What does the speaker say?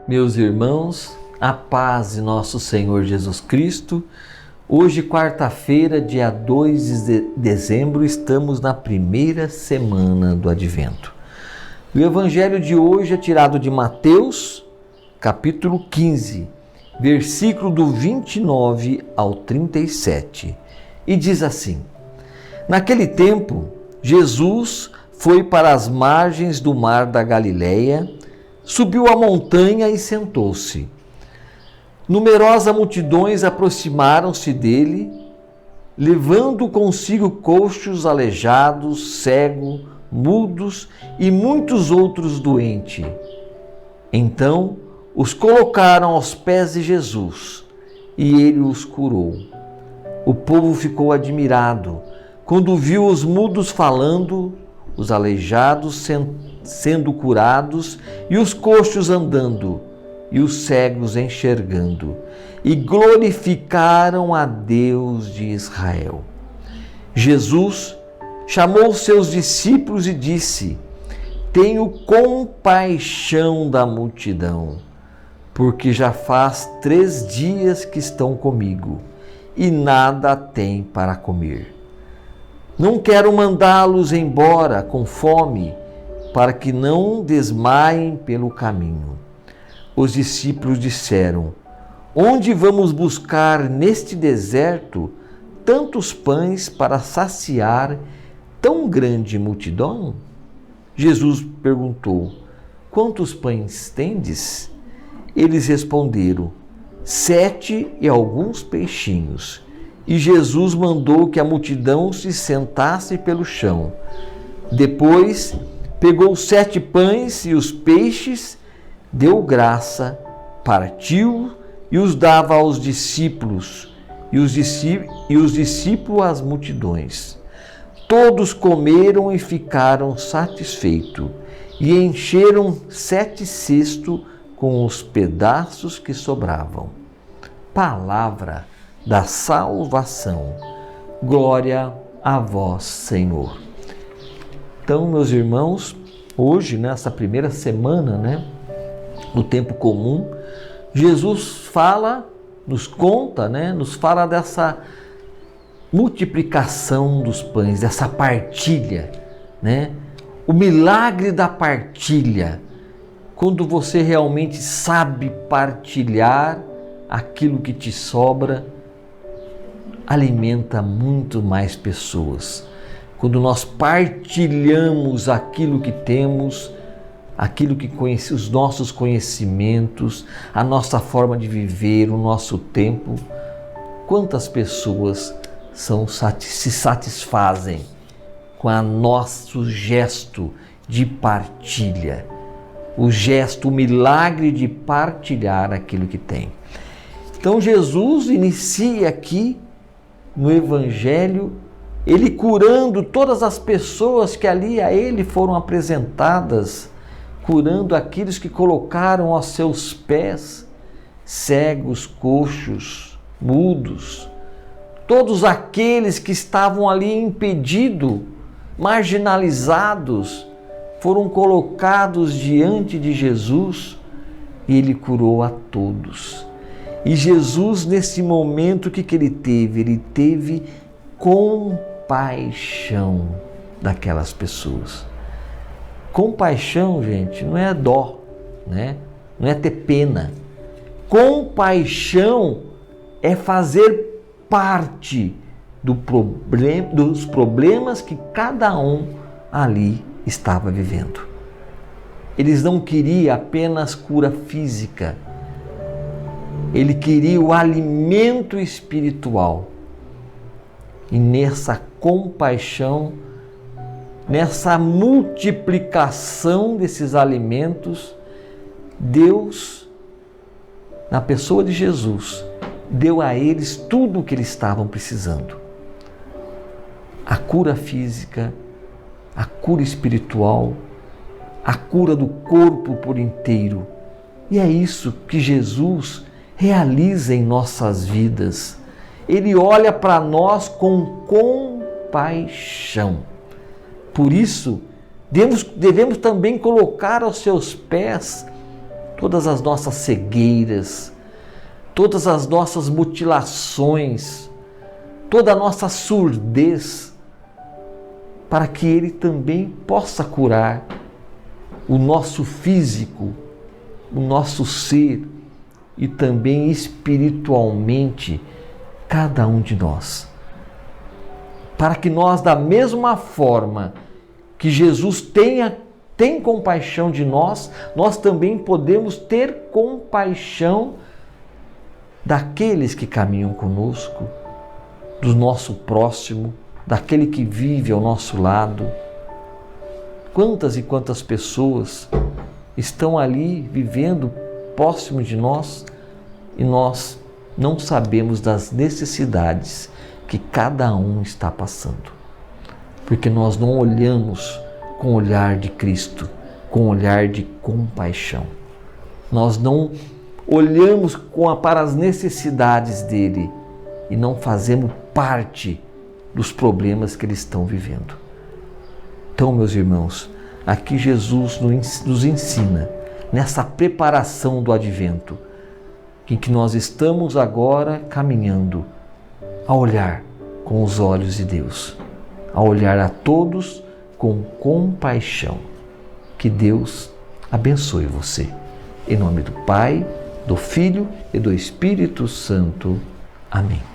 Meus irmãos, a paz de nosso Senhor Jesus Cristo. Hoje, quarta-feira, dia 2 de dezembro, estamos na primeira semana do Advento. O evangelho de hoje é tirado de Mateus, capítulo 15, versículo do 29 ao 37, e diz assim: Naquele tempo, Jesus foi para as margens do mar da Galileia, subiu a montanha e sentou-se. Numerosas multidões aproximaram-se dele, levando consigo coxos, aleijados, cegos, mudos e muitos outros doentes. Então os colocaram aos pés de Jesus e ele os curou. O povo ficou admirado quando viu os mudos falando, os aleijados sendo curados e os coxos andando e os cegos enxergando, e glorificaram a Deus de Israel. Jesus chamou seus discípulos e disse: Tenho compaixão da multidão, porque já faz 3 dias que estão comigo e nada têm para comer. Não quero mandá-los embora com fome, para que não desmaiem pelo caminho. Os discípulos disseram: Onde vamos buscar neste deserto tantos pães para saciar tão grande multidão? Jesus perguntou: Quantos pães tendes? Eles responderam: 7 e alguns peixinhos. E Jesus mandou que a multidão se sentasse pelo chão. Depois pegou os 7 pães e os peixes, deu graça, partiu e os dava aos discípulos, e os discípulos às multidões. Todos comeram e ficaram satisfeitos, e encheram 7 cestos com os pedaços que sobravam. Palavra da salvação. Glória a vós, Senhor. Então, meus irmãos, hoje, nessa primeira semana, no tempo comum, Jesus nos conta, nos fala dessa multiplicação dos pães, dessa partilha, O milagre da partilha, quando você realmente sabe partilhar aquilo que te sobra, alimenta muito mais pessoas. Quando nós partilhamos aquilo que temos, aquilo que os nossos conhecimentos, a nossa forma de viver, o nosso tempo, quantas pessoas se satisfazem com o nosso gesto de partilha, o milagre de partilhar aquilo que tem. Então Jesus inicia aqui no Evangelho, ele curando todas as pessoas que ali a ele foram apresentadas, curando aqueles que colocaram aos seus pés, cegos, coxos, mudos, todos aqueles que estavam ali impedidos, marginalizados, foram colocados diante de Jesus e ele curou a todos. E Jesus, nesse momento, o que ele teve? Ele teve compaixão daquelas pessoas. Compaixão, gente, não é dó, não é ter pena. Compaixão é fazer parte dos problemas que cada um ali estava vivendo. Eles não queriam apenas cura física, ele queria o alimento espiritual. E nessa compaixão, nessa multiplicação desses alimentos, Deus, na pessoa de Jesus, deu a eles tudo o que eles estavam precisando. A cura física, a cura espiritual, a cura do corpo por inteiro. E é isso que Jesus realiza em nossas vidas. Ele olha para nós com compaixão. Por isso, devemos também colocar aos seus pés todas as nossas cegueiras, todas as nossas mutilações, toda a nossa surdez, para que Ele também possa curar o nosso físico, o nosso ser e também espiritualmente cada um de nós. Para que nós, da mesma forma que Jesus tem compaixão de nós, nós também podemos ter compaixão daqueles que caminham conosco, do nosso próximo, daquele que vive ao nosso lado. Quantas e quantas pessoas estão ali vivendo próximo de nós e nós não sabemos das necessidades que cada um está passando, porque nós não olhamos com o olhar de Cristo, com o olhar de compaixão. Nós não olhamos para as necessidades dele e não fazemos parte dos problemas que eles estão vivendo. Então, meus irmãos, aqui Jesus nos ensina, nessa preparação do Advento, em que nós estamos agora caminhando, a olhar com os olhos de Deus, a olhar a todos com compaixão. Que Deus abençoe você. Em nome do Pai, do Filho e do Espírito Santo. Amém.